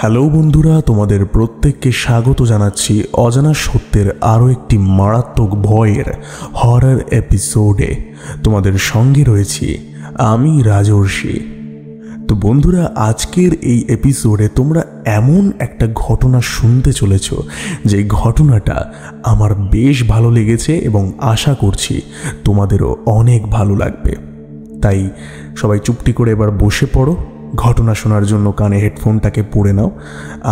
Hello বন্ধুরা, তোমাদের প্রত্যেককে স্বাগত জানাচ্ছি অজানা সত্যের আরও একটি মারাত্মক ভয়ের হরর এপিসোডে। তোমাদের সঙ্গে রয়েছি আমি রাজর্ষি। তো বন্ধুরা, আজকের এই এপিসোডে তোমরা এমন একটা ঘটনা শুনতে চলেছ যে ঘটনাটা আমার বেশ ভালো লেগেছে এবং আশা করছি তোমাদেরও অনেক ভালো লাগবে। তাই সবাই চুপটি করে এবার বসে পড়ো, ঘটনা শোনার জন্য কানে হেডফোনটাকে পরে নাও।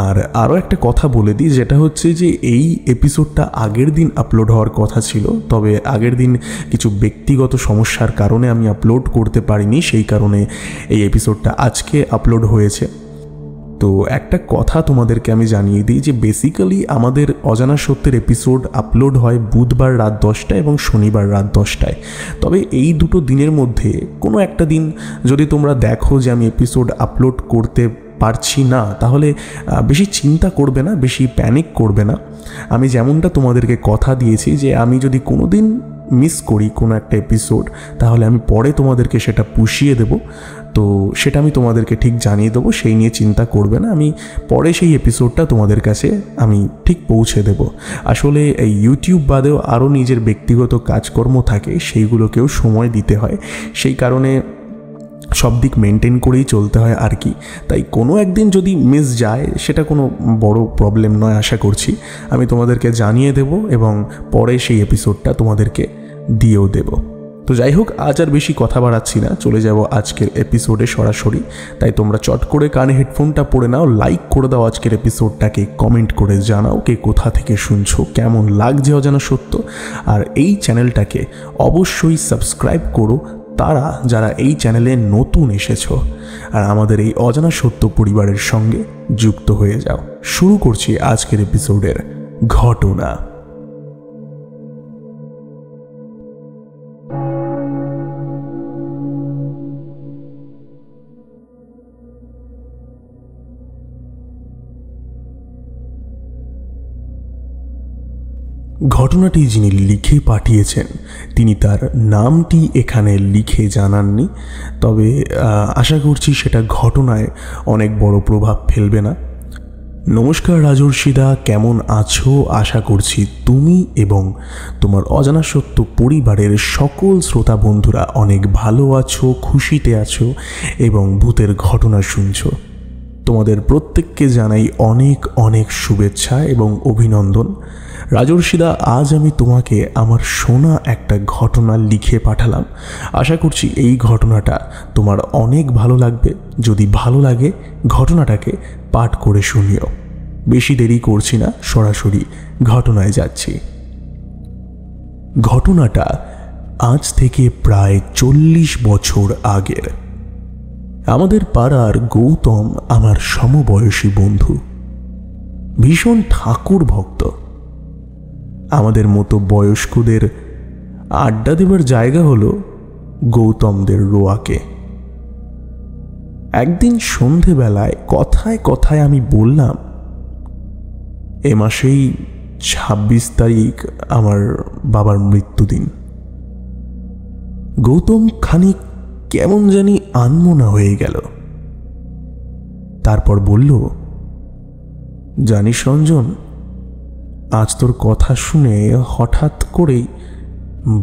আর আরও একটা কথা বলে দিই, যেটা হচ্ছে যে এই এপিসোডটা আগের দিন আপলোড হওয়ার কথা ছিল, তবে আগের দিন কিছু ব্যক্তিগত সমস্যার কারণে আমি আপলোড করতে পারিনি, সেই কারণে এই এপিসোডটা আজকে আপলোড হয়েছে। তো একটা কথা তোমাদেরকে আমি জানিয়ে দিই যে বেসিক্যালি আমাদের অজানা সত্যের এপিসোড আপলোড হয় বুধবার রাত 10টায় এবং শনিবার রাত 10টায়। তবে এই দুটো দিনের মধ্যে কোনো একটা দিন যদি তোমরা দেখো যে আমি এপিসোড আপলোড করতে পারছি না, তাহলে বেশি চিন্তা করবে না, বেশি প্যানিক করবে না। আমি যেমনটা তোমাদেরকে কথা দিয়েছি যে আমি যদি কোনো দিন মিস করি কোনো একটা এপিসোড, তাহলে আমি পরে তোমাদেরকে সেটা পুষিয়ে দেব। তো সেটা আমি তোমাদেরকে ঠিক জানিয়ে দেবো, সেই নিয়ে চিন্তা করবে না। আমি পরে সেই এপিসোডটা তোমাদের কাছে আমি ঠিক পৌঁছে দেব। আসলে এই ইউটিউব বাদেও আরও নিজের ব্যক্তিগত কাজকর্ম থাকে, সেইগুলোকেও সময় দিতে হয়, সেই কারণে সব দিক মেনটেন করেই চলতে হয় আর কি। তাই কোনো একদিন যদি মিস যায় সেটা কোনো বড় প্রবলেম নয়, আশা করছি আমি তোমাদেরকে জানিয়ে দেব এবং পরে সেই এপিসোডটা তোমাদেরকে দিয়েও দেব। তো যাই হোক, আজ আর বেশি কথা বাড়াচ্ছি না, চলে যাব আজকের এপিসোডে সরাসরি। তাই তোমরা চট করে কানে হেডফোনটা পরে নাও, লাইক করে দাও আজকের এপিসোডটাকে, কমেন্ট করে জানাও কে কোথা থেকে শুনছো, কেমন লাগছে অজানা সত্য। আর এই চ্যানেলটাকে অবশ্যই সাবস্ক্রাইব করো তারা যারা এই চ্যানেলে নতুন এসেছো, আর আমাদের এই অজানা সত্য পরিবারের সঙ্গে যুক্ত হয়ে যাও। শুরু করছি আজকের এপিসোডের ঘটনা। ঘটনাটি যিনি লিখে পাঠিয়েছেন তিনি তার নামটি এখানে লিখে জানাননি, তবে আশা করছি সেটা ঘটনায় অনেক বড় প্রভাব ফেলবে না। নমস্কার রাজর্ষিদা, কেমন আছো? আশা করছি তুমি এবং তোমার অজানা সত্য পরিবারের সকল শ্রোতা বন্ধুরা অনেক ভালো আছো, খুশিতে আছো এবং ভূতের ঘটনা শুনছো। তোমাদের প্রত্যেককে জানাই অনেক অনেক শুভেচ্ছা এবং অভিনন্দন। রাজর্ষিদা, আজ আমি তোমাকে আমার শোনা একটা ঘটনা লিখে পাঠালাম। আশা করছি এই ঘটনাটা তোমার অনেক ভালো লাগবে। যদি ভালো লাগে ঘটনাটাকে পাঠ করে শুনিও। বেশি দেরি করছি না, সরাসরি ঘটনায় যাচ্ছি। ঘটনাটা আজ থেকে প্রায় 40 বছর আগের। আমাদের পাড়ার গৌতম আমার সমবয়সী বন্ধু, ভীষণ ঠাকুর ভক্ত। আমাদের মতো বয়স্কদের আড্ডা দেবার জায়গা হলো গৌতমদের রোয়াকে। একদিন সন্ধেবেলায় কথায় কথায় আমি বললাম, এ মাসেই 26 তারিখ আমার বাবার মৃত্যুদিন। গৌতম খানিক কেমন জানি আনমনা হয়ে গেল। তারপর বলল, জানিস রঞ্জন, আজ তোর কথা শুনে হঠাৎ করেই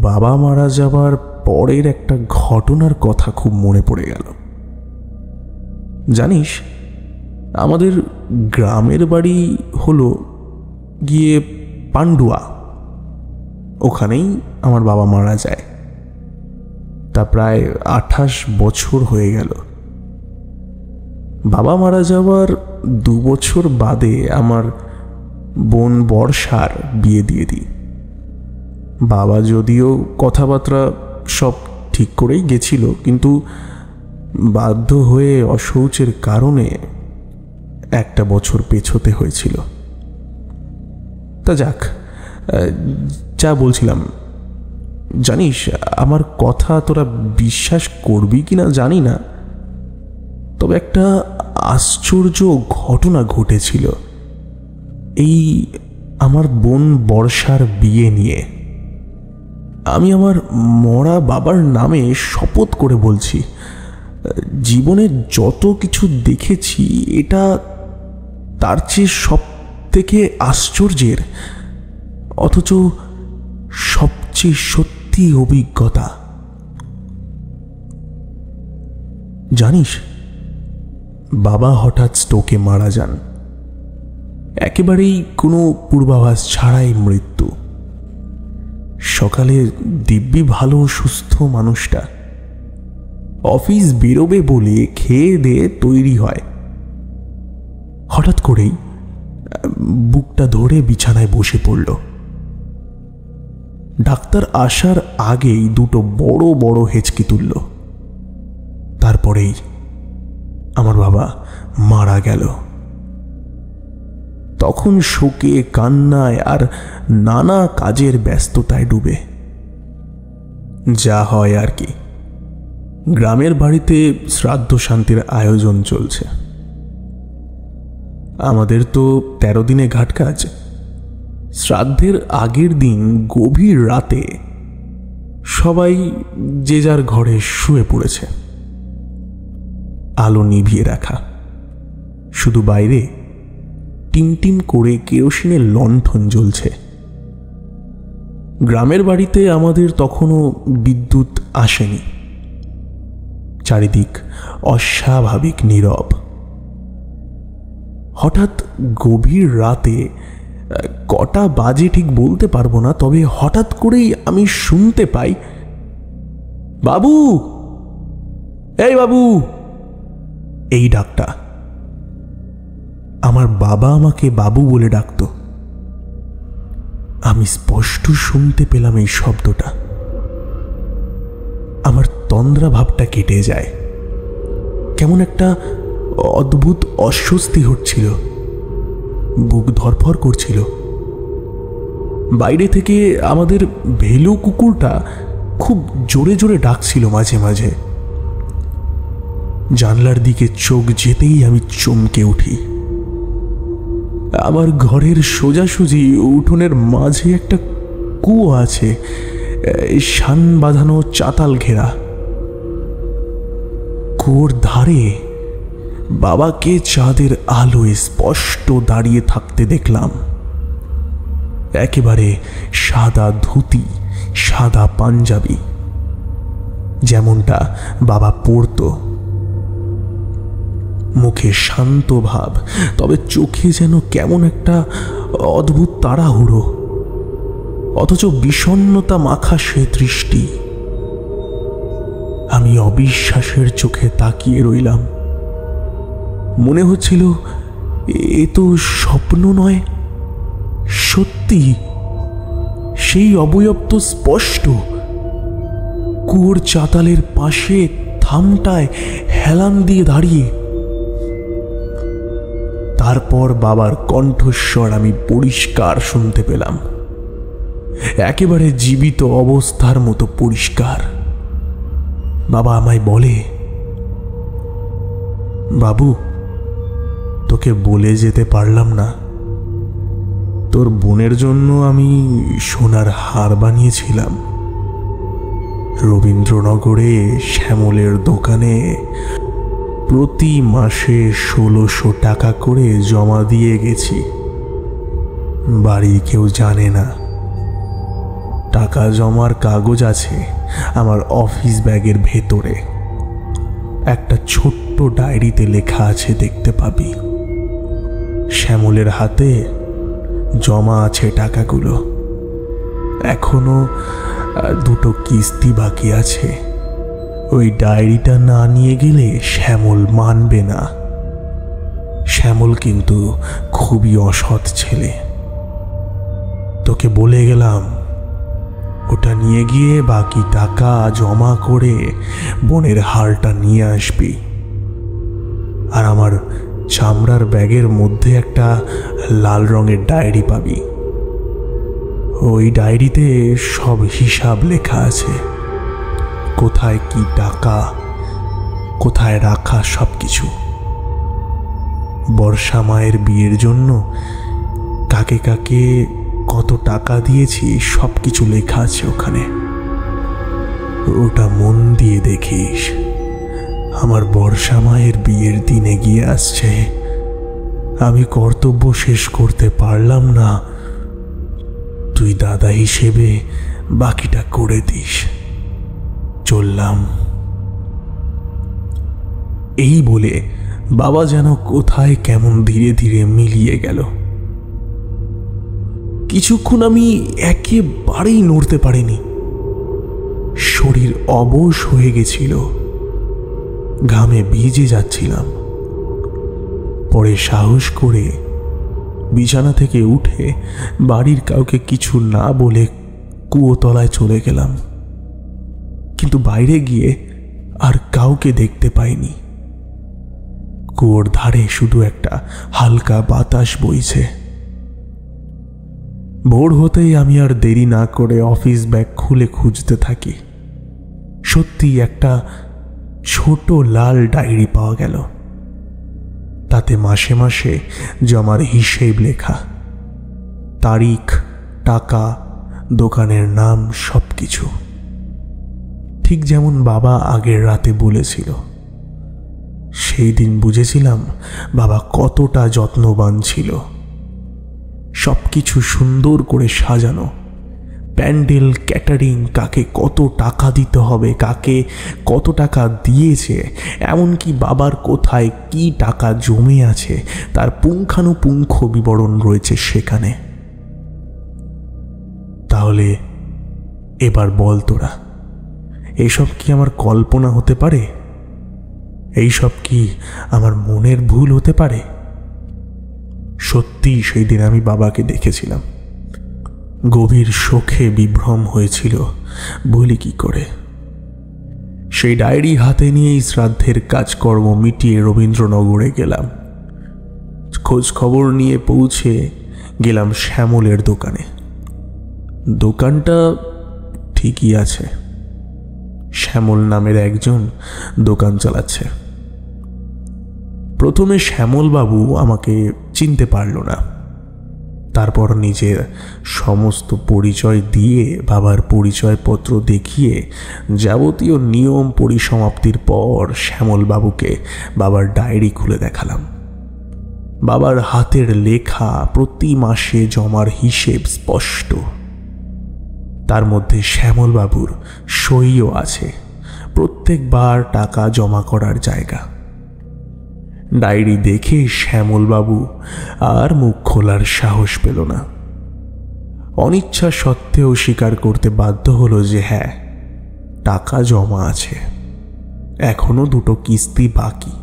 বাবা মারা যাবার পরের একটা ঘটনার কথা খুব মনে পড়ে গেল। জানিস, আমাদের গ্রামের বাড়ি হলো গিয়ে পান্ডুয়া, ওখানেই আমার বাবা মারা যায়। তা প্রায় 28 বছর হয়ে গেল। বাবা মারা যাওয়ার 2 বছর বাদে আমার বোন বর্ষার বিয়ে দিয়ে দিই। বাবা যদিও কথাবার্তা সব ঠিক করেই গেছিল, কিন্তু বাধ্য হয়ে অশৌচের কারণে 1 বছর পেছোতে হয়েছিল। তা যাক, যা বলছিলাম, জানিস আমার কথা তোরা বিশ্বাস করবি কিনা জানি না, তবে একটা আশ্চর্য ঘটনা ঘটেছিল এই আমার বোন বর্ষার বিয়ে নিয়ে। আমি আমার মরা বাবার নামে শপথ করে বলছি, জীবনে যত কিছু দেখেছি এটা তার চেয়ে সব থেকে আশ্চর্যের অথচ সবচেয়ে সত্যি অভিজ্ঞতা। জানিস, বাবা হঠাৎ স্ট্রোকে মারা যান। একেবারেই কোনো পূর্বাভাস ছাড়াই মৃত্যু। সকালে দিব্যি ভালো সুস্থ মানুষটা অফিস বেরোবে বলে খেয়ে দিয়ে তৈরি হয়। হঠাৎ করেই বুকটা ধরে বিছানায় বসে পড়ল। ডাক্তার আসার আগেই দুটো বড় বড় হেঁচকি তুলল। তারপরেই আমার বাবা মারা গেল। তখন শোকে, কান্নায় আর নানা কাজের ব্যস্ততায় ডুবে। যা হয় আর কি, গ্রামের বাড়িতে শ্রাদ্ধ শান্তির আয়োজন চলছে। আমাদের তো 13 দিনে ঘাট কাজ। শ্রাদ্ধের আগের দিন গভীর রাতে সবাই যে যার ঘরে শুয়ে পড়েছে। আলো নিভিয়ে রাখা, শুধু বাইরে টিমটিম করে কেরোসিনের লণ্ঠন জ্বলছে। গ্রামের বাড়িতে আমাদের তখনও বিদ্যুৎ আসেনি। চারিদিক অস্বাভাবিক নীরব। হঠাৎ গভীর রাতে, কটা বাজে ঠিক বলতে পারবো না, তবে হঠাৎ করেই আমি শুনতে পাই, বাবু, এই বাবু, এই ডাকটা। আমার বাবা আমাকে বাবু বলে ডাকত। আমি স্পষ্ট শুনতে পেলাম এই শব্দটা। আমার তন্দ্রা ভাবটা কেটে যায়। কেমন একটা অদ্ভুত অস্বস্তি হচ্ছিল, বুক ধরফর করছিল। বাইরে থেকে আমাদের ভেলু কুকুরটা খুব জোরে জোরে ডাকছিল মাঝে মাঝে। জানলার দিকে চোখ যেতেই আমি চমকে উঠি। আমার ঘরের সোজাসুজি উঠোনের মাঝে একটা কুয়ো আছে, শান বাঁধানো চাতাল ঘেরা। কুয়োর ধারে বাবাকে চাঁদের আলোয় স্পষ্ট দাঁড়িয়ে থাকতে দেখলাম। একেবারে সাদা ধুতি, সাদা পাঞ্জাবি, যেমনটা বাবা পরতো। মুখে শান্ত ভাব, তবে চোখে যেন কেমন একটা অদ্ভুত তাড়াহুড়ো, অথচ বিষণ্ণতা মাখা সে দৃষ্টি। আমি অবিশ্বাসের চোখে তাকিয়ে রইলাম। মনে হচ্ছিল এ তো স্বপ্ন নয়, সত্যি। সেই অবয়ব তো স্পষ্ট। কুয়োর চাতালের পাশে থামটায় হেলান দিয়ে দাঁড়িয়ে। তারপর বাবার কণ্ঠস্বর আমি পরিষ্কার শুনতে পেলাম, একেবারে জীবিত অবস্থার মতো পরিষ্কার। বাবা আমায় বলে, বাবু, তোকে বলে যেতে পারলাম না, তোর বোনের জন্য আমি সোনার হার বানিয়েছিলাম। রবীন্দ্রনগরে শ্যামলের দোকানে প্রতি মাসে 1600 টাকা করে জমা দিয়ে গেছি। বাড়ির কেউ জানে না। টাকা জমার কাগজ আছে আমার অফিস ব্যাগের ভেতরে। একটা ছোট্ট ডায়েরিতে লেখা আছে, দেখতে পাবি। শ্যামলের হাতে জমা আছে টাকাগুলো। এখনো 2টো কিস্তি বাকি আছে। ওই ডায়েরিটা না নিয়ে গেলে শ্যামল মানবে না। শ্যামল কিন্তু খুবই অসৎ ছেলে। তোকে বলে গেলাম, ওটা নিয়ে গিয়ে বাকি টাকা জমা করে বোনের হারটা নিয়ে আসবি। আর আমার চামড়ার ব্যাগের মধ্যে একটা লাল রঙের ডায়েরি পাবি। ওই ডায়েরিতে সব হিসাব লেখা আছে, কোথায় কি টাকা, কোথায় রাখা, সব কিছু। বর্ষা মায়ের বিয়ের জন্য কাকে কাকে কত টাকা দিয়েছি সব কিছু লেখা আছে ওখানে। ওটা মন দিয়ে দেখিস। আমার বর্ষা মায়ের বিয়ের দিনে গিয়ে আসছে, আমি কর্তব্য শেষ করতে পারলাম না, তুই দাদা হিসেবে বাকিটা করে দিস। চললাম। এই বলে বাবা যেন কোথায় কেমন ধীরে ধীরে মিলিয়ে গেল। কিছুক্ষণ আমি একেবারেই নড়তে পারিনি। শরীর অবশ হয়ে গেছিল, ঘামে ভিজে যাচ্ছিলাম। পরে সাহস করে বিছানা থেকে উঠে বাড়ির কাউকে কিছু না বলে কুয়োতলায় চলে গেলাম। কিন্তু বাইরে গিয়ে আর কাউকে দেখতে পাইনি। কুয়োর ধারে শুধু একটা হালকা বাতাস বইছে। ভোর হতেই আমি আর দেরি না করে অফিস ব্যাগ খুলে খুঁজতে থাকি। সত্যি একটা ছোট লাল ডায়েরি পাওয়া গেল। তাতে মাসে মাসে জমার হিসেব লেখা, তারিখ, টাকা, দোকানের নাম, সবকিছু ঠিক যেমন বাবা আগের রাতে বলেছিল। সেই দিন বুঝেছিলাম বাবা কতটা যত্নবান ছিল। সবকিছু সুন্দর করে সাজানো, প্যান্ডেল, ক্যাটারিং, কাকে কত টাকা দিতে হবে, কাকে কত টাকা দিয়েছে, এমনকি বাবার কোথায় কি টাকা জমে আছে তার পুঙ্খানুপুঙ্খ বিবরণ রয়েছে সেখানে। তাহলে এবার বল তোরা, এসব কি আমার কল্পনা হতে পারে? এইসব কি আমার মনের ভুল হতে পারে? সত্যি সেই দিন আমি বাবাকে দেখেছিলাম। গভীর শোকে বিভ্রম হয়েছিল বলি কি করে। সেই ডায়েরি হাতে নিয়েই শ্রাদ্ধের কাজকর্ম মিটিয়ে রবীন্দ্রনগরে গেলাম। খোঁজ খবর নিয়ে পৌঁছে গেলাম শ্যামলের দোকানে। দোকানটা ঠিকই আছে, শ্যামল নামের একজন দোকান চালাচ্ছে। প্রথমে শ্যামলবাবু আমাকে চিনতে পারল না। তারপর নিজের সমস্ত পরিচয় দিয়ে বাবার পরিচয়পত্র দেখিয়ে যাবতীয় নিয়ম পরিসমাপ্তির পর শ্যামলবাবুকে বাবার ডায়েরি খুলে দেখালাম। বাবার হাতের লেখা প্রতি মাসে জমার হিসেব স্পষ্ট। তার মধ্যে শ্যামলবাবুর সইও আছে, প্রত্যেকবার টাকা জমা করার জায়গা। ডায়েরি দেখে শ্যামলবাবু আর মুখ খোলার সাহস পেল না। অনিচ্ছা সত্ত্বেও স্বীকার করতে বাধ্য হলো যে হ্যাঁ, টাকা জমা আছে, এখনো 2টো কিস্তি বাকি।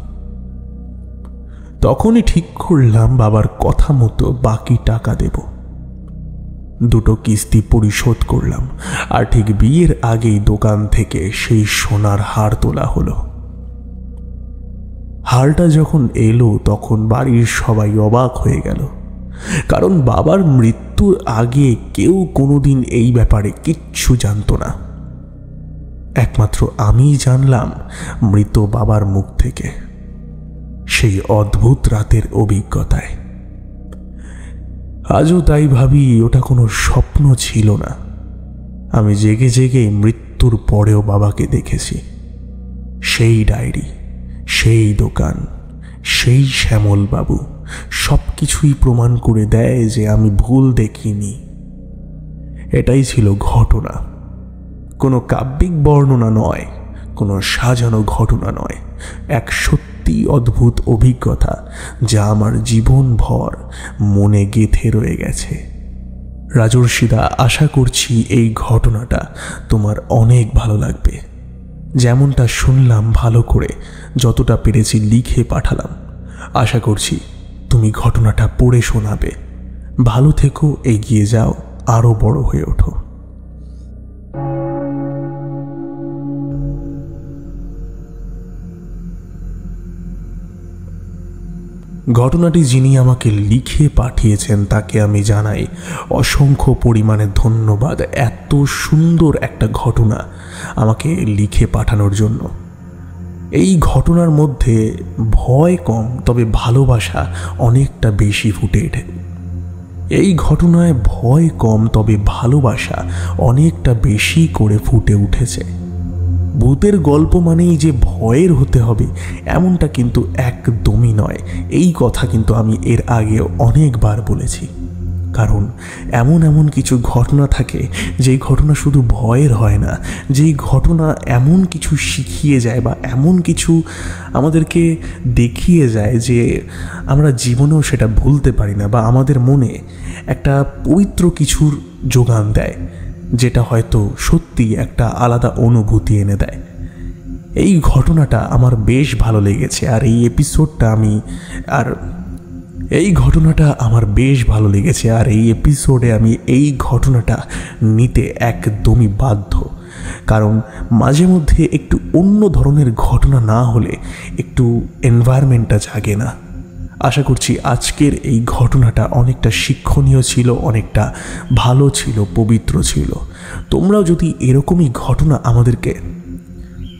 তখনই ঠিক করলাম বাবার কথা মতো বাকি টাকা দেব। 2টো কিস্তি পরিশোধ করলাম, আর ঠিক বিয়ের আগেই দোকান থেকে সেই সোনার হার তোলা হলো। হারটা যখন এলো তখন বাড়ির সবাই অবাক হয়ে গেল, কারণ বাবার মৃত্যুর আগে কেউ কোনোদিন এই ব্যাপারে কিচ্ছু জানতো না। একমাত্র আমিই জানলাম মৃত বাবার মুখ থেকে, সেই অদ্ভুত রাতের অভিজ্ঞতায়। আজও তাই ভাবি ওটা কোনো স্বপ্ন ছিল না। আমি জেগে জেগে মৃত্যুর পরেও বাবাকে দেখেছি। সেই ডায়েরি, সেই দোকান, সেই শ্যামলবাবু সবকিছুই প্রমাণ করে দেয় যে আমি ভুল দেখিনি। এটাই ছিল ঘটনা, কোনো কাব্যিক বর্ণনা নয়, কোনো সাজানো ঘটনা নয়, এক সত্যি অদ্ভুত অভিজ্ঞতা যা আমার জীবনভর মনে গেঁথে রয়ে গেছে। রাজর্ষিদা, আশা করছি এই ঘটনাটা তোমার অনেক ভালো লাগবে। যেমনটা শুনলাম ভালো করে যতটা পেরেছি লিখে পাঠালাম। আশা করছি তুমি ঘটনাটা পড়ে শোনাবে। ভালো থেকো, এগিয়ে যাও, আরো বড় হয়ে ওঠো। ঘটনাটি যিনি আমাকে লিখে পাঠিয়েছেন তাকে আমি জানাই অসংখ্য পরিমাণে ধন্যবাদ, এত সুন্দর একটা ঘটনা আমাকে লিখে পাঠানোর জন্য। এই ঘটনার মধ্যে ভয় কম, তবে ভালোবাসা অনেকটা বেশি ফুটে ওঠে। এই ঘটনায় ভয় কম, তবে ভালোবাসা অনেকটা বেশি করে ফুটে উঠেছে। ভূতের গল্প মানেই যে ভয়ের হতে হবে এমনটা কিন্তু একদমই নয়। এই কথা কিন্তু আমি এর আগেও অনেকবার বলেছি। কারণ এমন এমন কিছু ঘটনা থাকে যেই ঘটনা শুধু ভয়ের হয় না, যেই ঘটনা এমন কিছু শিখিয়ে যায় বা এমন কিছু আমাদেরকে দেখিয়ে যায় যে আমরা জীবনেও সেটা ভুলতে পারি না, বা আমাদের মনে একটা পবিত্র কিছুর যোগান দেয়, যেটা হয়তো সত্যি একটা আলাদা অনুভূতি এনে দেয়। এই ঘটনাটা আমার বেশ ভালো লেগেছে, আর এই এপিসোডটা এই এপিসোডে আমি এই ঘটনাটা নিতে একদমই বাধ্য। কারণ মাঝে মধ্যে একটু অন্য ধরনের ঘটনা না হলে একটু এনভায়রনমেন্টটা জাগে না। আশা করছি আজকের এই ঘটনাটা অনেকটা শিক্ষণীয় ছিল, অনেকটা ভালো ছিল, পবিত্র ছিল। তোমরাও যদি এরকমই ঘটনা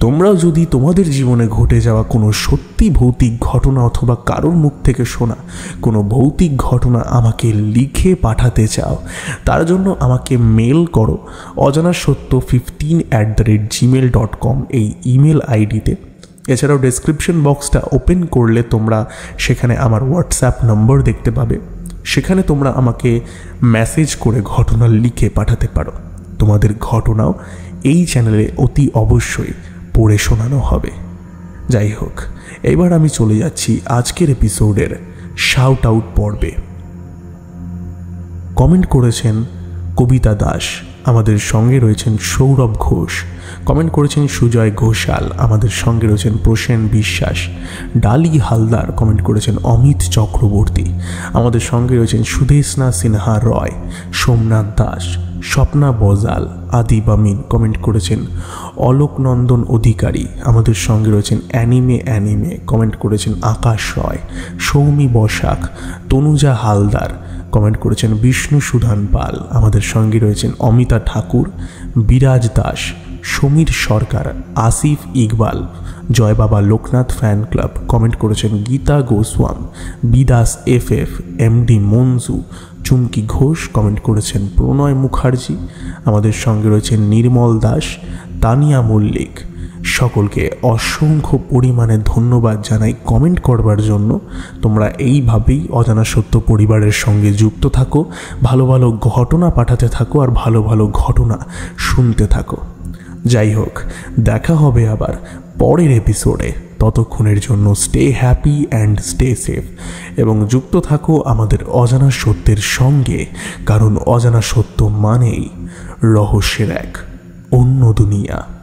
তোমরাও যদি তোমাদের জীবনে ঘটে যাওয়া কোনো সত্যি ভৌতিক ঘটনা অথবা কারোর মুখ থেকে শোনা কোনো ভৌতিক ঘটনা আমাকে লিখে পাঠাতে চাও, তার জন্য আমাকে মেল করো ojanasotto15@gmail.com এই ইমেল আইডিতে। এছাড়াও ডেসক্রিপশন বক্সটা ওপেন করলে তোমরা সেখানে আমার হোয়াটসঅ্যাপ নম্বর দেখতে পাবে। সেখানে তোমরা আমাকে মেসেজ করে ঘটনা লিখে পাঠাতে পারো। তোমাদের ঘটনাও এই চ্যানেলে অতি অবশ্যই পড়ে শোনানো হবে। যাই হোক, এবার আমি চলে যাচ্ছি আজকের এপিসোডের শাউট আউট পর্বে। কমেন্ট করেছেন কবিতা দাস, আমাদের সঙ্গে রয়েছেন সৌরভ ঘোষ, কমেন্ট করেছেন সুজয় ঘোষাল, আমাদের সঙ্গে রয়েছেন প্রসেন বিশ্বাস, ডালি হালদার, কমেন্ট করেছেন অমিত চক্রবর্তী, আমাদের সঙ্গে রয়েছেন সুদেশনা সিনহা রয়, সোমনাথ দাস, স্বপ্না বজাল, আদিব আমিন, কমেন্ট করেছেন অলোকনন্দন অধিকারী, আমাদের সঙ্গে রয়েছেন অ্যানিমে, কমেন্ট করেছেন আকাশ রয়, সৌমি বসাক, তনুজা হালদার, কমেন্ট করেছেন বিষ্ণু সুধান পাল, আমাদের সঙ্গে রয়েছেন অমিতা ঠাকুর, বিরাজ দাস, সমীর সরকার, আসিফ ইকবাল, জয় বাবা লোকনাথ ফ্যান ক্লাব, কমেন্ট করেছেন গীতা গোস্বাম, বিদাস FF, MD মঞ্জু, চুমকি ঘোষ, কমেন্ট করেছেন প্রণয় মুখার্জি, আমাদের সঙ্গে রয়েছেন নির্মল দাস, তানিয়া মল্লিক। সকলকে অসংখ্য পরিমাণে ধন্যবাদ জানাই কমেন্ট করবার জন্য। তোমরা এইভাবেই অজানা সত্য পরিবারের সঙ্গে যুক্ত থাকো, ভালো ভালো ঘটনা পাঠাতে থাকো আর ভালো ভালো ঘটনা শুনতে থাকো। যাই হোক, দেখা হবে আবার পরের এপিসোডে। ততক্ষণের জন্য stay happy and stay safe এবং যুক্ত থাকো আমাদের অজানা সত্যের সঙ্গে, কারণ অজানা সত্য মানেই রহস্যের এক অন্য দুনিয়া।